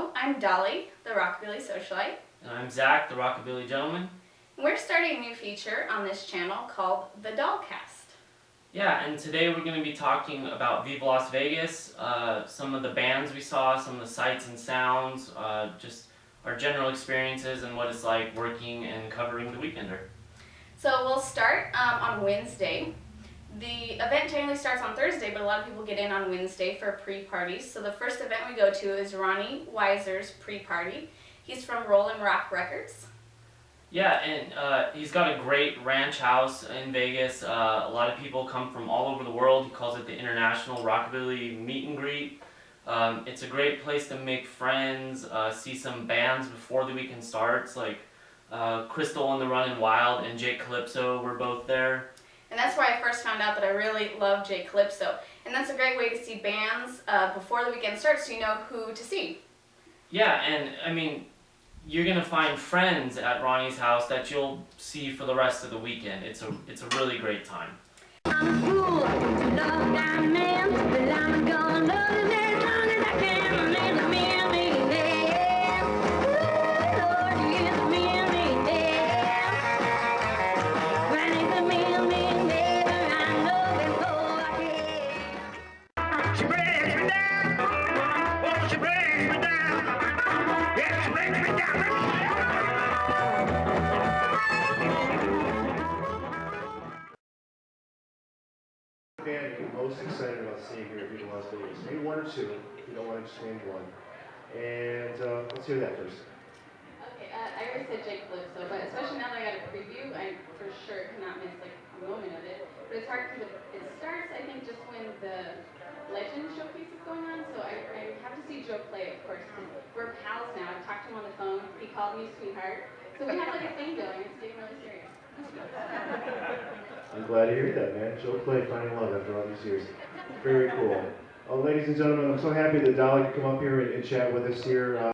Hello, I'm Dolly, the Rockabilly Socialite. And I'm Zach, the Rockabilly Gentleman. We're starting a new feature on this channel called the DollCast. Yeah, and today we're going to be talking about Viva Las Vegas, some of the bands we saw, some of the sights and sounds, just our general experiences and what it's like working and covering the Weekender. So we'll start on Wednesday. The event technically starts on Thursday, but a lot of people get in on Wednesday for pre-parties. So the first event we go to is Ronnie Weiser's pre-party. He's from Rollin' Rock Records. Yeah, and he's got a great ranch house in Vegas. A lot of people come from all over the world. He calls it the International Rockabilly Meet and Greet. It's a great place to make friends, see some bands before the weekend starts, like Crystal and the Runnin' Wild and Jake Calypso were both there. And that's why I first found out that I really love Jake Calypso. And that's a great way to see bands before the weekend starts so you know who to see. Yeah, and I mean, you're gonna find friends at Ronnie's house that you'll see for the rest of the weekend. It's a really great time. I'm a fool to love that man, but I'm gonna love him as long as I can. Make a man, Lord, he is a man, when he's a man, I love him so I can. She brings me down, oh, she brings me down, yeah, she brings me down. Band you're most excited about seeing here at Viva Las Vegas? Maybe one or two, if you don't want to just name one. And let's hear that first. Okay, I already said Jake Calypso, but especially now that I got a preview, I for sure cannot miss like a moment of it. But it's hard because it starts, I think, just when the Legend showcase is going on. So I have to see Joe play, of course. We're pals now. I've talked to him on the phone. He called me sweetheart. So we have like a thing going. It's getting really serious. I'm glad to hear that, man. Joe Clay finding love after all these years. Very cool. Oh, ladies and gentlemen, I'm so happy that Dolly could come up here and chat with us here.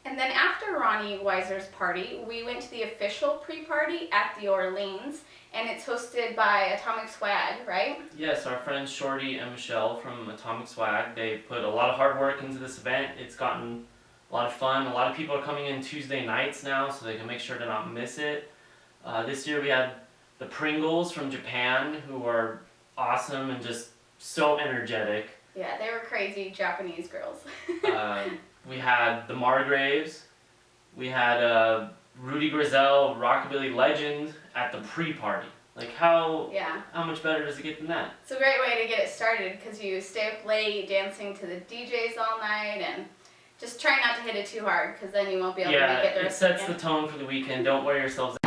And then after Ronnie Weiser's party, we went to the official pre-party at the Orleans, and it's hosted by Atomic Swag, right? Yes, our friends Shorty and Michelle from Atomic Swag, they put a lot of hard work into this event. It's gotten a lot of fun. A lot of people are coming in Tuesday nights now, so they can make sure to not miss it. This year we had the Pringles from Japan, who are awesome and just so energetic. Yeah, they were crazy Japanese girls. We had the Margraves. We had Rudy Grizel, Rockabilly legend, at the pre-party. Like how much better does it get than that? It's a great way to get it started because you stay up late dancing to the DJs all night and just try not to hit it too hard because then you won't be able to make it the rest of the weekend. It sets the tone for the weekend. Don't wear yourselves out.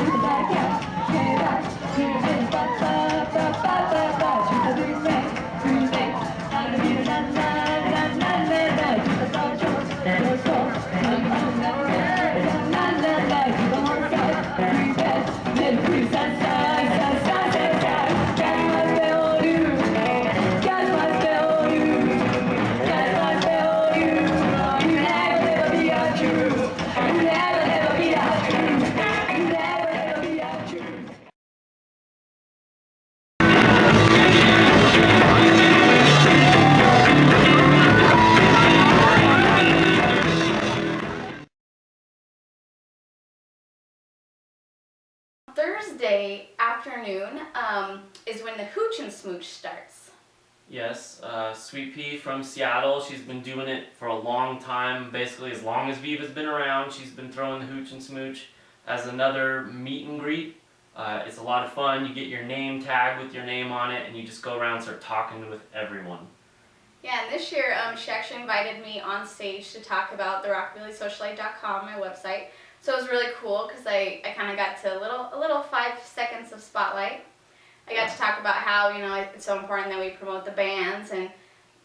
Thursday afternoon is when the Hooch and Smooch starts. Yes, Sweet Pea from Seattle, she's been doing it for a long time, basically as long as Viva's been around. She's been throwing the Hooch and Smooch as another meet and greet. It's a lot of fun. You get your name tag with your name on it and you just go around and start talking with everyone. Yeah, and this year she actually invited me on stage to talk about the RockabillySocialite.com, my website. So it was really cool because I kind of got to a little 5 seconds of spotlight. I got to talk about how, you know, it's so important that we promote the bands and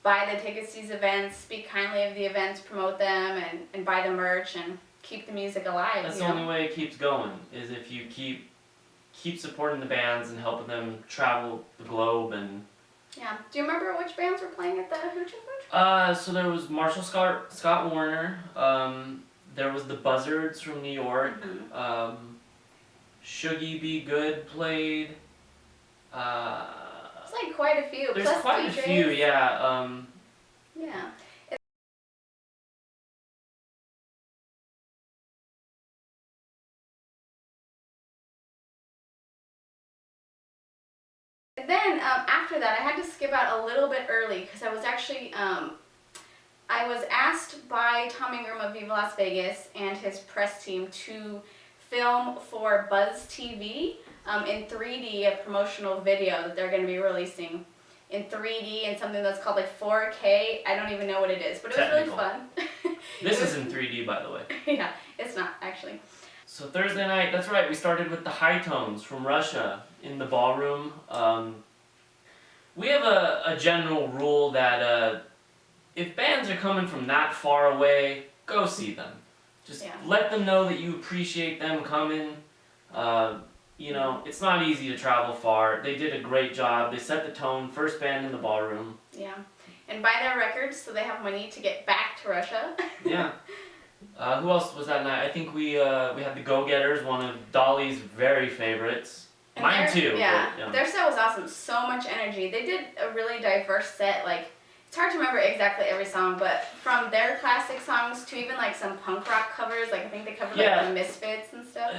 buy the tickets to these events, speak kindly of the events, promote them, and buy the merch and keep the music alive. That's the only way it keeps going, is if you keep supporting the bands and helping them travel the globe. And yeah. Do you remember which bands were playing at the Hooch and Smooch? So there was Marshall Scott Warner. There was the Buzzards from New York. Shuggy Be Good played. It's like quite a few. There's plus quite DJs. a few, yeah. Yeah. then after that, I had to skip out a little bit early because I was actually I was asked by Tommy Groom of Viva Las Vegas and his press team to film for Buzz TV in 3D, a promotional video that they're going to be releasing in 3D and something that's called like 4K. I don't even know what it is, but it was really fun. This is in 3D, by the way. Yeah, it's not actually. So Thursday night, that's right, we started with the High Tones from Russia in the ballroom. We have a general rule that if bands are coming from that far away, go see them. Just let them know that you appreciate them coming. You know, it's not easy to travel far. They did a great job. They set the tone, first band in the ballroom. Yeah, and buy their records so they have money to get back to Russia. Yeah. Who else was that night? I think we had the Go-Getters, one of Dolly's very favorites. And Mine too. Yeah, but, their set was awesome. So much energy. They did a really diverse set. Like, it's hard to remember exactly every song, but from their classic songs to even like some punk rock covers. Like I think they covered like the Misfits and stuff.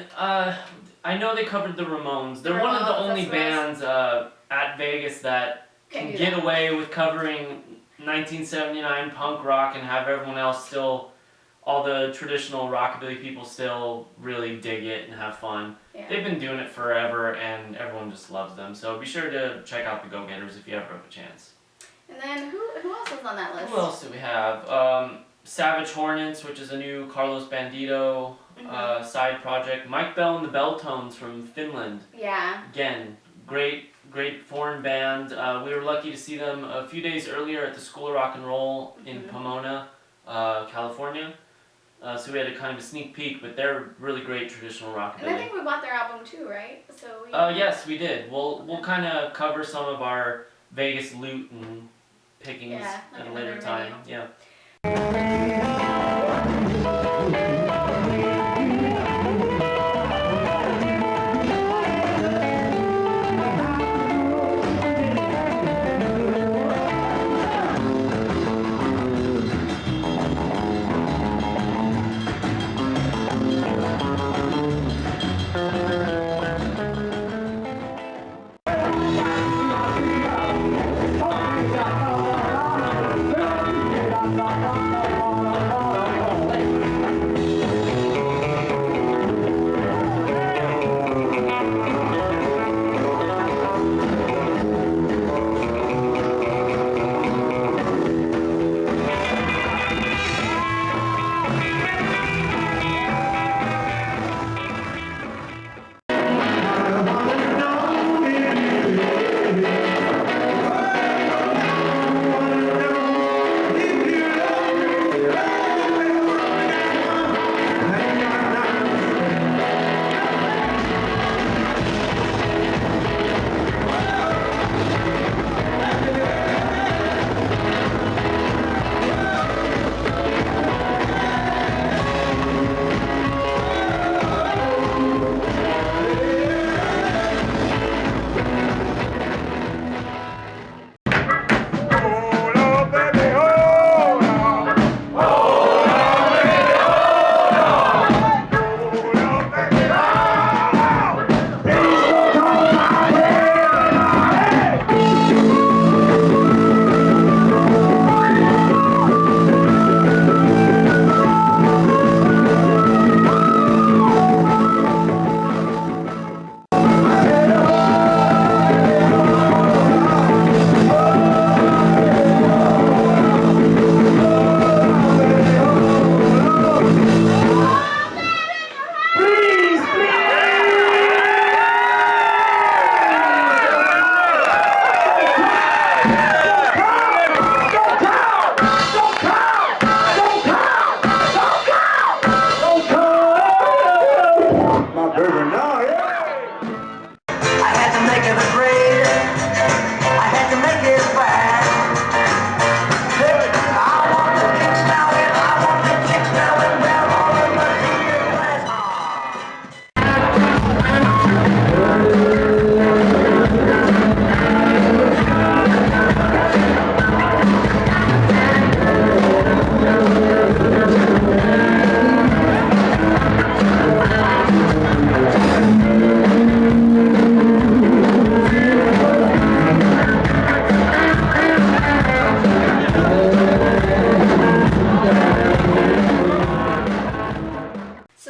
I know they covered the Ramones. They're one of the only bands at Vegas that can get away with covering 1979 punk rock and have everyone else still, all the traditional rockabilly people still really dig it and have fun. Yeah. They've been doing it forever and everyone just loves them. So be sure to check out the Go-Getters if you ever have a chance. And then who else was on that list? Who else do we have? Savage Hornets, which is a new Carlos Bandito side project. Mike Bell and the Belltones from Finland. Yeah. Again, great foreign band. We were lucky to see them a few days earlier at the School of Rock and Roll in Pomona, California. So we had a kind of a sneak peek, but they're really great traditional rockabilly. And I think we bought their album too, right? So yes, we did. We'll kind of cover some of our Vegas loot and pickings at a later time. Yeah.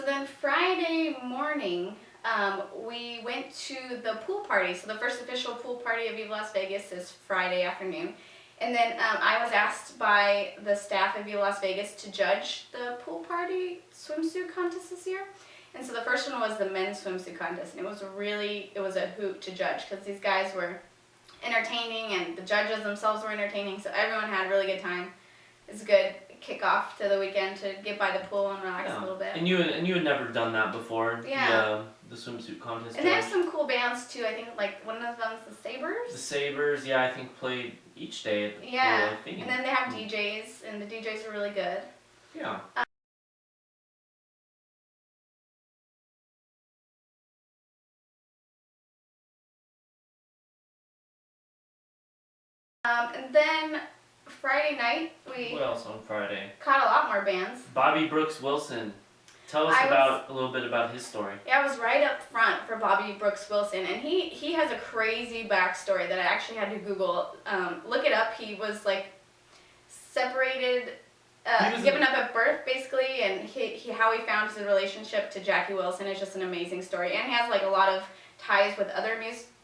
then Friday morning, we went to the pool party. So the first official pool party of Viva Las Vegas is Friday afternoon. And then I was asked by the staff of Viva Las Vegas to judge the pool party swimsuit contest this year. And so the first one was the men's swimsuit contest, and it was a hoot to judge because these guys were entertaining and the judges themselves were entertaining, so everyone had a really good time. It's a good kickoff to the weekend to get by the pool and relax a little bit. And you had never done that before. Yeah. The swimsuit contest. And they have some cool bands too. I think like one of them's the Sabres. The Sabres, yeah, I think played each day at the pool, I think. And then they have DJs, and the DJs are really good. Yeah. And then Friday night we What else on Friday? caught a lot more bands. Bobby Brooks Wilson. Tell us a little bit about his story. Yeah, I was right up front for Bobby Brooks Wilson, and he has a crazy backstory that I actually had to Google. Look it up. He was like separated, given up at birth basically, and how he found his relationship to Jackie Wilson is just an amazing story. And he has like a lot of ties with other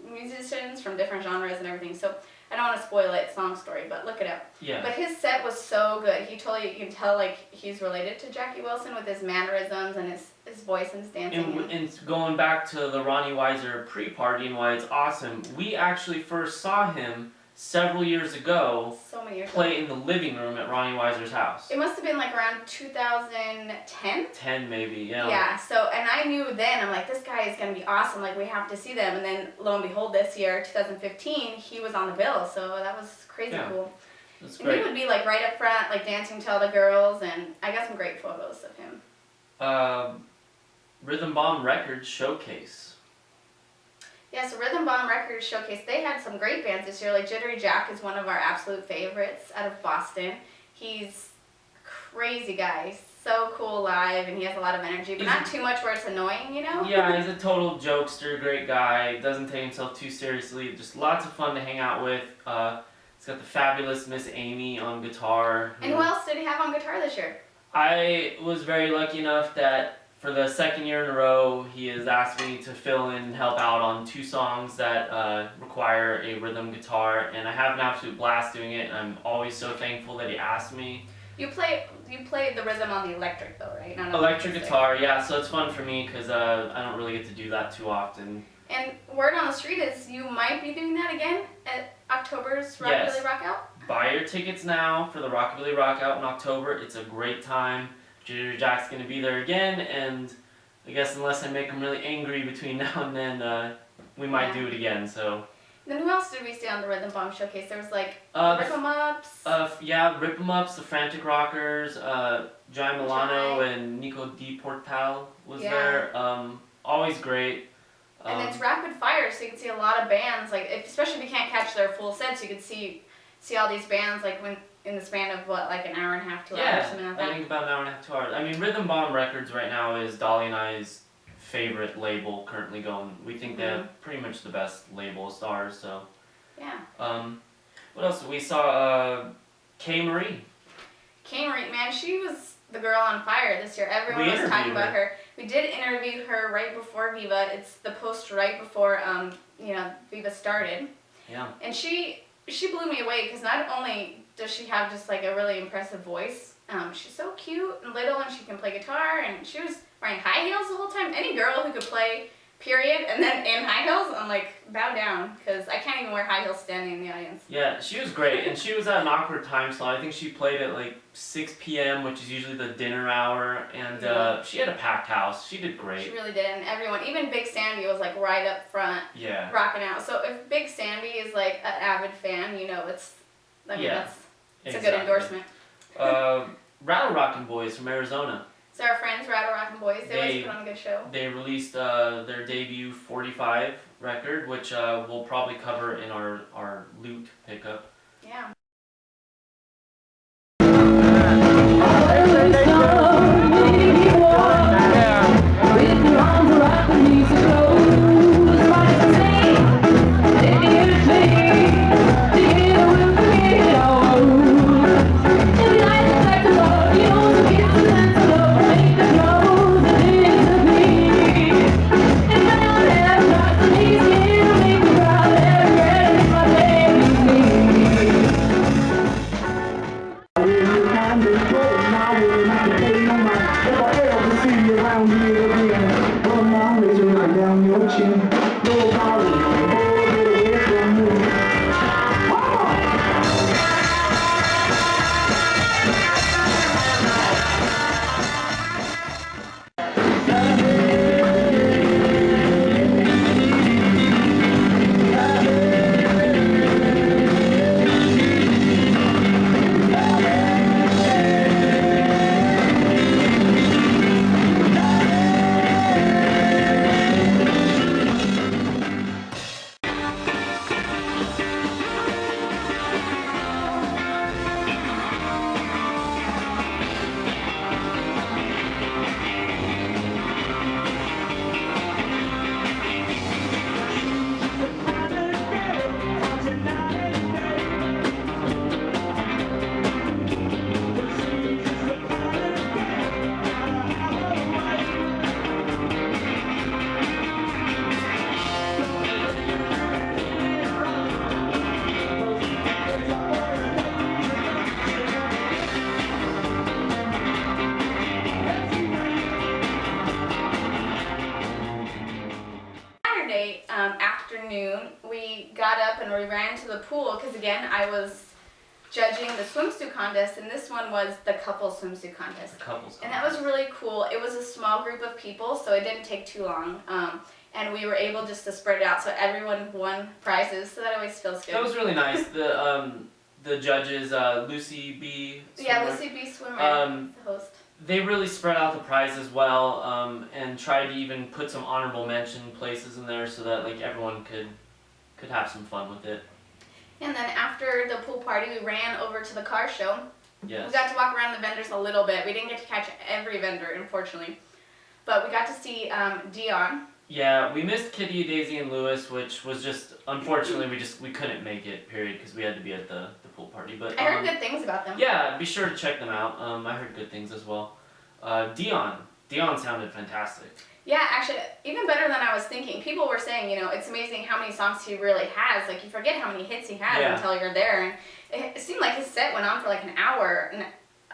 musicians from different genres and everything. So I don't want to spoil it, it's a long story, but look it up. Yeah. But his set was so good. You can tell like he's related to Jackie Wilson with his mannerisms and his voice and his dancing. And going back to the Ronnie Weiser pre-party and why it's awesome, we actually first saw him several years ago So many years play in the living room at Ronnie Weiser's house. It must have been like around 2010. 10 maybe, yeah. Yeah, so, and I knew then, I'm like, this guy is going to be awesome, like, we have to see them. And then, lo and behold, this year, 2015, he was on the bill, so that was crazy cool. That's And great. he would be, like, right up front, like, dancing to all the girls, and I got some great photos of him. Rhythm Bomb Records Showcase. Yeah, so Rhythm Bomb Records Showcase, they had some great bands this year. Like Jittery Jack is one of our absolute favorites out of Boston. He's a crazy guy, so cool live, and he has a lot of energy, but not too much where it's annoying, you know? Yeah, he's a total jokester, great guy, doesn't take himself too seriously, just lots of fun to hang out with. He's got the fabulous Miss Amy on guitar. And who else did he have on guitar this year? I was very lucky enough that for the second year in a row, he has asked me to fill in and help out on 2 songs that require a rhythm guitar, and I have an absolute blast doing it, and I'm always so thankful that he asked me. You play the rhythm on the electric though, right? Not on Electric the guitar, yeah, so it's fun for me because I don't really get to do that too often. And word on the street is you might be doing that again at October's Rockabilly Rockout? Buy your tickets now for the Rockabilly Rockout in October. It's a great time. Jittery Jack's going to be there again, and I guess unless I make him really angry between now and then, we might do it again, so. Then who else did we see on the Rhythm Bomb Showcase? There was like Rip 'em Ups. Yeah, Rip 'em Ups, the Frantic Rockers, Jai Milano and Nico Di Portal was there. Always great. And it's rapid fire, so you can see a lot of bands, like especially if you can't catch their full sets, you can see all these bands like when in the span of what, like an hour and a half, 2 hours, something like that. I think about an hour and a half, 2 hours. I mean, Rhythm Bomb Records right now is Dolly and I's favorite label currently going. We think they have pretty much the best label as stars, so. Yeah. What else? We saw Kay Marie. Kay Marie, man, she was the girl on fire this year. Everyone was talking about her. We did interview her right before Viva. It's the post right before Viva started. Yeah. And she blew me away because not only does she have just like a really impressive voice, she's so cute and little, and she can play guitar, and she was wearing high heels the whole time. Any girl who could play, period, and then in high heels, I'm like, bow down, because I can't even wear high heels standing in the audience. Yeah, she was great, and she was at an awkward time slot. I think she played at like 6 p.m., which is usually the dinner hour, and she had a packed house. She did great. She really did, and everyone, even Big Sandy was like right up front, rocking out. So if Big Sandy is like an avid fan, you know, it's a good endorsement. Rattle Rockin' Boys from Arizona. So our friends, Rattle Rockin' Boys, they always put on a good show. They released their debut 45 record, which we'll probably cover in our loot pickup. Yeah. down here again. Well, now it's right down your chin. Nobody can hold it away from me. Afternoon, we got up and we ran to the pool because again I was judging the swimsuit contest, and this one was the couple swimsuit contest. And that was really cool. It was a small group of people, so it didn't take too long. And we were able just to spread it out, so everyone won prizes, so that always feels good. That was really nice. The judges, Lucy B. Swimmer, yeah, Lucy B. Swimmer, the host. They really spread out the prizes well, and tried to even put some honorable mention places in there so that like everyone could have some fun with it. And then after the pool party, we ran over to the car show. Yes. We got to walk around the vendors a little bit. We didn't get to catch every vendor, unfortunately, but we got to see Dion. Yeah, we missed Kitty, Daisy, and Lewis, which was just unfortunately we couldn't make it. Period, because we had to be at the pool party. But I heard good things about them. Yeah, be sure to check them out. I heard good things as well. Dion sounded fantastic. Yeah, actually, even better than I was thinking. People were saying, you know, it's amazing how many songs he really has. Like, you forget how many hits he has until you're there. And it seemed like his set went on for like an hour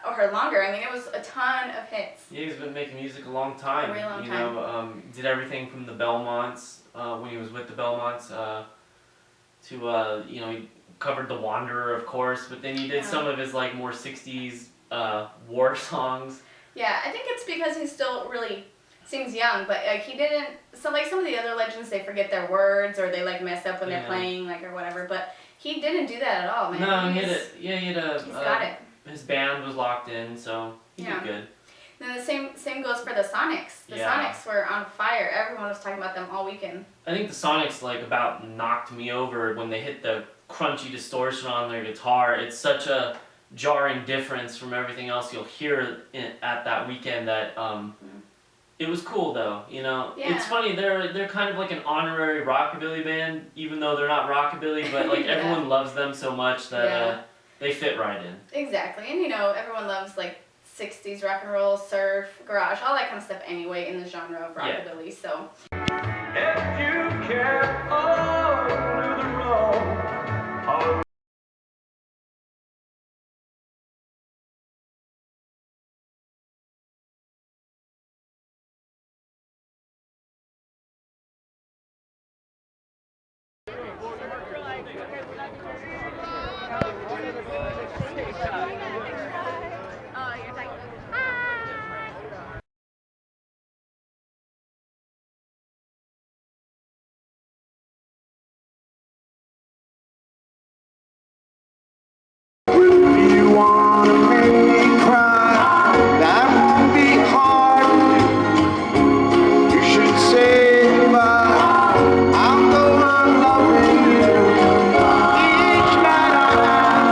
or longer. I mean, it was a ton of hits. Yeah, he's been making music a long time. A really long you time. know, did everything from the Belmonts, when he was with the Belmonts, to, you know, he covered The Wanderer, of course, but then he did some of his, like, more 60s war songs. Yeah, I think it's because he still really seems young, but like he didn't. So like some of the other legends, they forget their words or they like mess up when they're playing, like or whatever. But he didn't do that at all, man. No, he had a. He's got it. His band was locked in, so he did good. Then the same goes for the Sonics. The Sonics were on fire. Everyone was talking about them all weekend. I think the Sonics like about knocked me over when they hit the crunchy distortion on their guitar. It's such a jarring difference from everything else you'll hear at that weekend that it was cool though, you know. It's funny, they're kind of like an honorary rockabilly band, even though they're not rockabilly, but like everyone loves them so much that they fit right in. Exactly, and you know, everyone loves like 60s rock and roll, surf, garage, all that kind of stuff anyway in the genre of rockabilly, so. If you kept on the road, you wanna make me cry, that won't be hard to do. You should say goodbye, I'll go on loving you each night I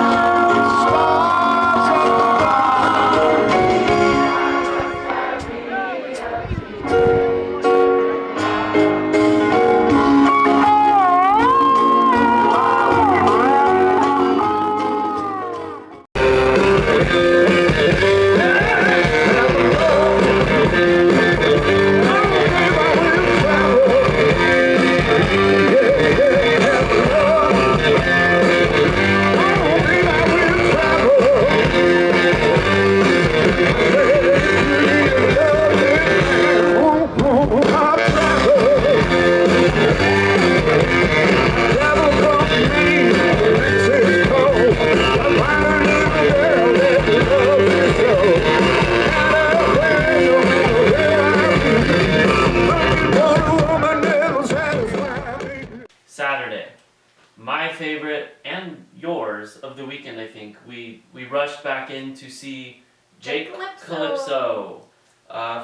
My favorite and yours of the weekend, I think. We rushed back in to see Jake Calypso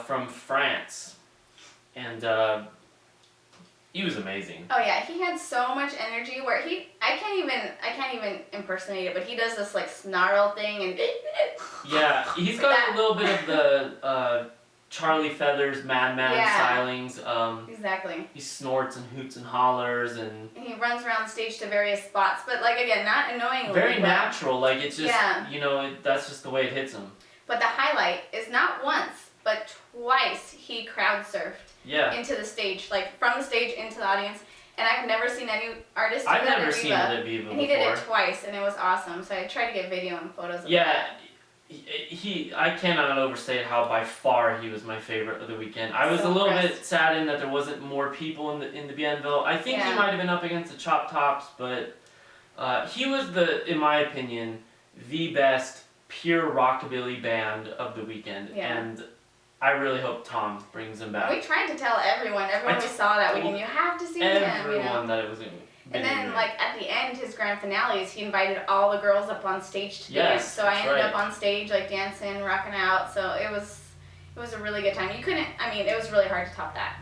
from France, and he was amazing. Oh yeah, he had so much energy. Where I can't even impersonate it, but he does this like snarl thing and. Yeah, he's got a little bit of the Charlie Feathers, Madman stylings. Exactly. He snorts and hoots and hollers and he runs around the stage to various spots, but like again, not annoyingly. Very natural. Like it's just that's just the way it hits him. But the highlight is not once, but twice he crowd surfed. Yeah. Into the stage, like from the stage into the audience, and I've never seen any artist do I've that never at seen it at Viva before. And he did it twice, and it was awesome. So I tried to get video and photos of that. Yeah. I cannot overstate how by far he was my favorite of the weekend. I was a little bit saddened that there wasn't more people in the Bienville. I think he might have been up against the Chop Tops, but he was in my opinion, the best pure rockabilly band of the weekend, and I really hope Tom brings him back. We tried to tell everyone we saw that weekend, you have to see him. Everyone that it was in. And then, like, at the end, his grand finales, he invited all the girls up on stage to dance. So I ended up on stage, like, dancing, rocking out. So it was a really good time. It was really hard to top that.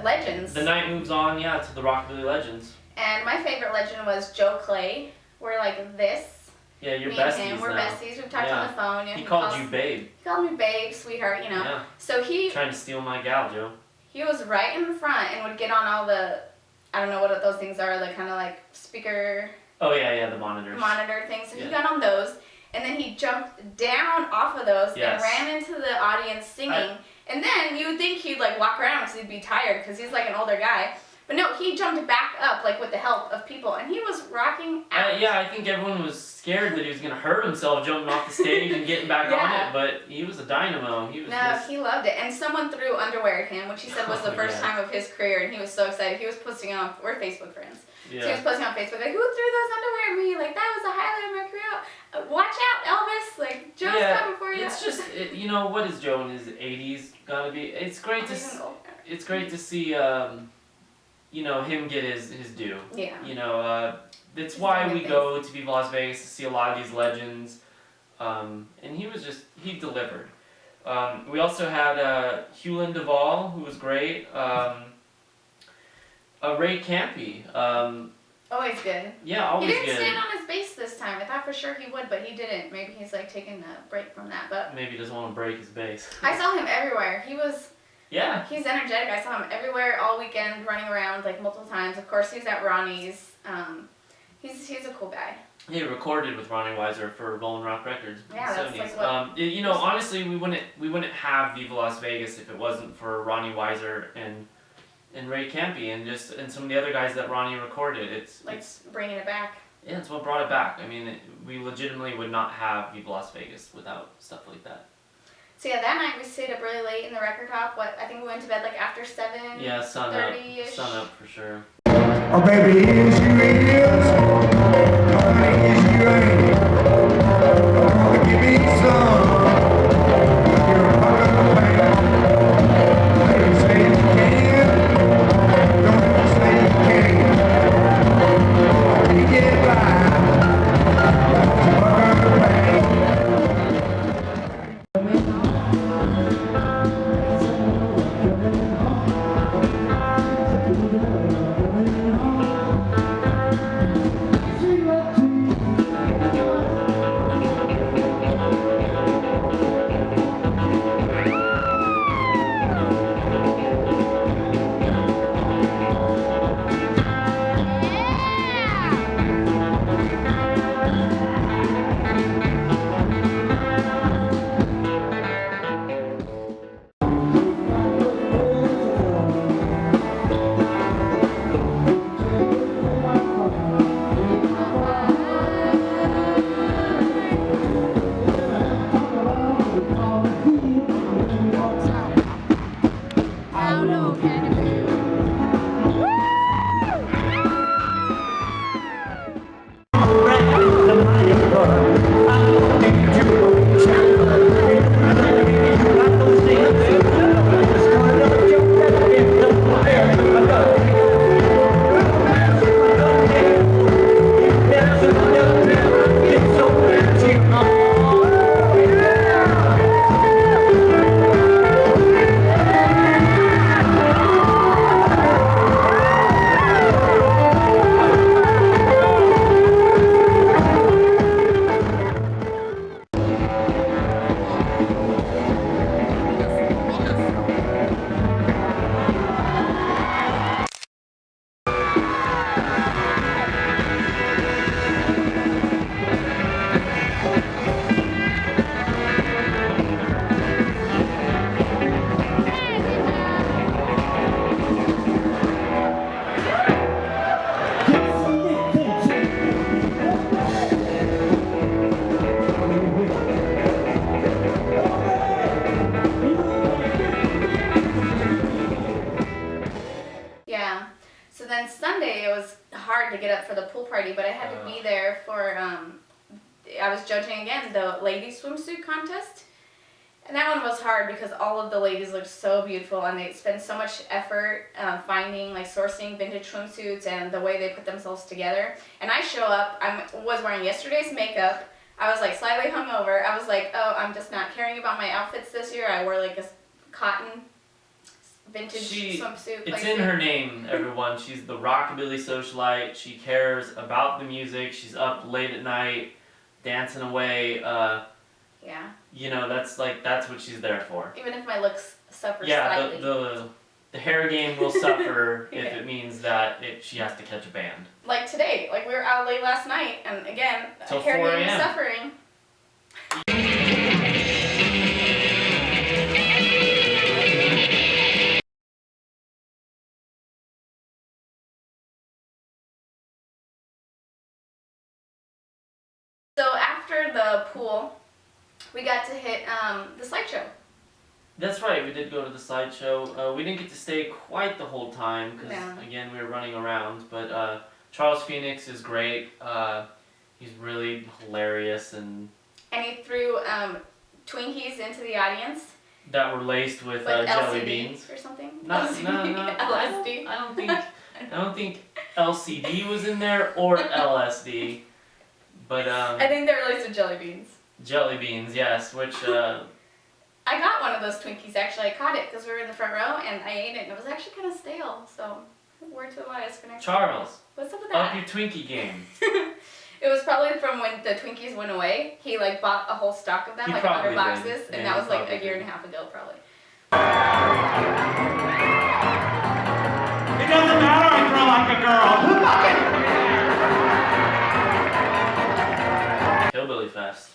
Legends. The night moves on, to the Rockabilly Legends. And my favorite legend was Joe Clay. We're like this. Yeah, you're Me besties and him, we're now. besties. We've talked on the phone. He called you babe. He called me babe, sweetheart, Yeah. So trying to steal my gal, Joe. He was right in the front and would get on all the, I don't know what those things are, the kind of like speaker. Oh yeah, the monitors. Monitor things. So he got on those, and then he jumped down off of those and ran into the audience singing. And then you would think he'd like walk around because he'd be tired because he's like an older guy. But no, he jumped back up like with the help of people, and he was rocking out. Yeah, I think everyone was scared that he was gonna hurt himself jumping off the stage and getting back on it. But he was a dynamo. He loved it. And someone threw underwear at him, which he said was the first time of his career, and he was so excited. He was posting on. We're Facebook friends. Yeah. So he was posting on Facebook like, "Who threw those underwear at me? Like that was the highlight of my career. Watch out, Elvis! Like Joe's coming for you." It's just what is Joe in his 80s gonna be? It's great to it's great to see him get his due. Yeah. That's why we go to Viva Las Vegas to see a lot of these legends. And he delivered. We also had Hewlin Duvall, who was great. Ray Campy. Always good. Yeah, always good. He didn't stand on his bass this time. I thought for sure he would, but he didn't. Maybe he's like taking a break from that. But maybe he doesn't want to break his bass. I saw him everywhere. Yeah. He's energetic. I saw him everywhere all weekend, running around like multiple times. Of course, he's at Ronnie's. He's a cool guy. He recorded with Ronnie Weiser for Rolling Rock Records. Yeah, in the 70s. That's like what. Honestly, we wouldn't have Viva Las Vegas if it wasn't for Ronnie Weiser and Ray Campy and some of the other guys that Ronnie recorded. It's bringing it back. Yeah, it's what brought it back. I mean, we legitimately would not have Viva Las Vegas without stuff like that. So yeah, that night we stayed up really late in the record hop. I think we went to bed like after 7. Yeah, sun up for sure. Oh baby, is you is, honey, is you ain't. Oh, give me some. You're a fucking man. Baby, say you can. Don't ever say you can't. How do you get by? Fucking man. I was judging again the ladies swimsuit contest. And that one was hard because all of the ladies looked so beautiful and they spend so much effort finding, like sourcing vintage swimsuits and the way they put themselves together. And I show up, I was wearing yesterday's makeup. I was like slightly hungover. I was like, oh, I'm just not caring about my outfits this year. I wore like a cotton vintage swimsuit. It's in her name, everyone. She's the Rockabilly Socialite. She cares about the music. She's up late at night, dancing away. Yeah. You know, that's what she's there for. Even if my looks suffer slightly. Yeah, the hair game will suffer if it means that she has to catch a band. Like today, like we were out late last night, and again, Till hair 4 game is a.m. suffering. So after the pool, we got to hit the slideshow. That's right, we did go to the slideshow. We didn't get to stay quite the whole time because, No. again, we were running around. But Charles Phoenix is great. He's really hilarious and he threw Twinkies into the audience that were laced with LCD jelly beans. or something. No. LSD. I don't think LCD was in there or LSD. But I think they were laced with jelly beans. jelly beans, yes, which I got one of those Twinkies actually. I caught it because we were in the front row and I ate it and it was actually kind of stale. So, word to the wise for next time. Charles, What's up with up that? your Twinkie game. It was probably from when the Twinkies went away. He like bought a whole stock of them, He like probably 100 did. boxes, and Yeah, that he was like probably a year did. and a half ago probably. It doesn't matter, I throw like a girl. Hillbilly Fest.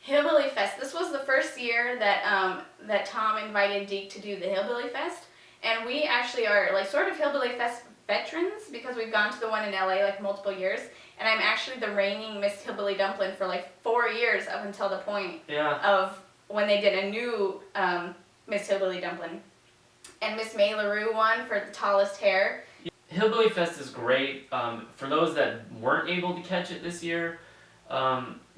Hillbilly Fest. This was the first year that that Tom invited Deke to do the Hillbilly Fest, and we actually are like sort of Hillbilly Fest veterans because we've gone to the one in LA like multiple years, and I'm actually the reigning Miss Hillbilly Dumpling for like 4 years up until the point Yeah. of when they did a new Miss Hillbilly Dumpling, and Miss May LaRue won for the tallest hair. Hillbilly Fest is great. For those that weren't able to catch it this year,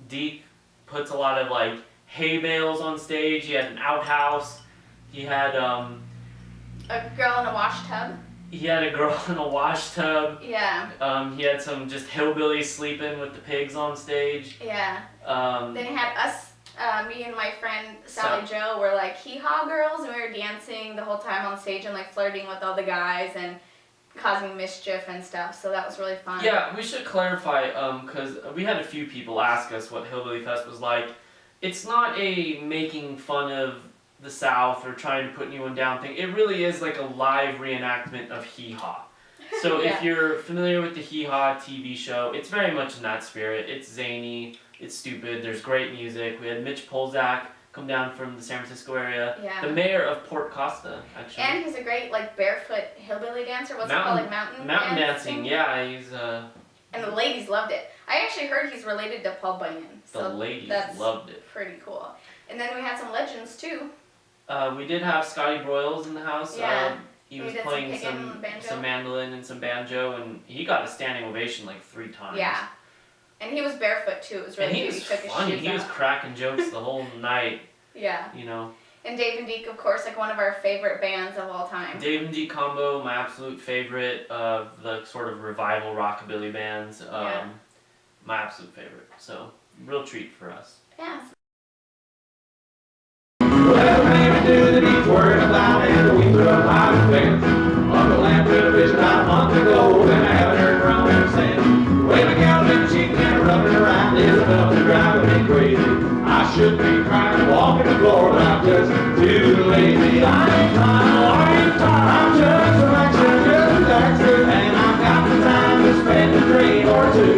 Deke puts a lot of like hay bales on stage. He had an outhouse. He had A girl in a wash tub. he had a girl in a wash tub. Yeah, He had some just hillbillies sleeping with the pigs on stage. yeah. Um, Then he had us, me and my friend Sally Joe were like hee-haw girls, and we were dancing the whole time on stage and like flirting with all the guys and causing mischief and stuff, so that was really fun. Yeah, we should clarify, because we had a few people ask us what Hillbilly Fest was like. It's not a making fun of the South or trying to put anyone down thing. It really is like a live reenactment of Hee Haw. So Yeah. if you're familiar with the Hee Haw TV show, it's very much in that spirit. It's zany, it's stupid, there's great music. We had Mitch Polzak come down from the San Francisco area. Yeah. The mayor of Port Costa, actually. And he's a great like barefoot hillbilly dancer. What's it called? Like mountain dancing, yeah, he's And the ladies loved it. I actually heard he's related to Paul Bunyan. the So ladies that's loved it. pretty cool. And then we had some legends too. We did have Scotty Broyles in the house. Yeah. He He was did some playing picking, some banjo. mandolin and some banjo, and he got a standing ovation like 3 times. Yeah. And he was barefoot too. It was really And he cute. was He took his funny. shoes He was off. cracking jokes the whole night. Yeah. You know, And Dave and Deke, of course, like one of our favorite bands of all time. Dave and Dee combo, my absolute favorite of the sort of revival rockabilly bands. Yeah. My absolute favorite. So real treat for us. Yeah. Well, maybe do the deep word about it. We threw up Las Vegas. Uncle Lamb could have fished about a month ago, and I haven't heard from him since. Way my gal's been cheating and rubbing around. Isabel's been driving me crazy. I should be crying, walking the floor, but I'm just too lazy. I ain't trying, I'm just relaxing, just relaxing, and I've got the time to spend a dream or two.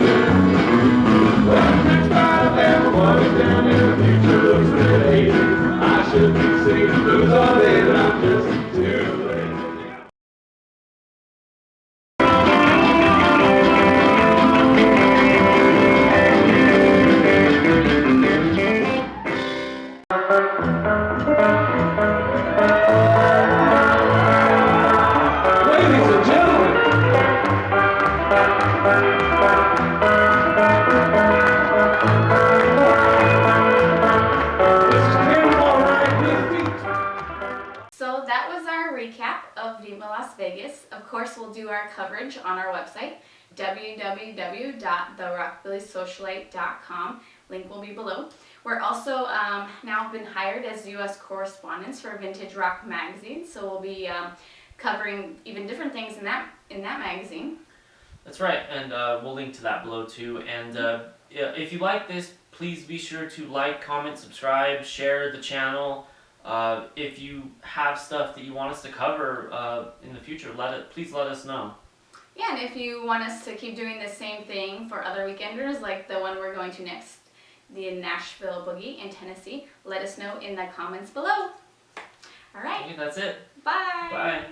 Well, next part of everyone is down in the future looks really easy. I should be singing the blues all day, but I'm just too lazy. course, we'll do our coverage on our website, www.therockabillysocialite.com. Link will be below. We're also now been hired as U.S. correspondents for Vintage Rock magazine, so we'll be covering even different things in that magazine. That's right, and we'll link to that below too. And yeah, if you like this, please be sure to like, comment, subscribe, share the channel. If you have stuff that you want us to cover in the future, please let us know. Yeah, and if you want us to keep doing the same thing for other weekenders, like the one we're going to next, the Nashville Boogie in Tennessee, let us know in the comments below. All right. Okay, that's it. Bye. Bye.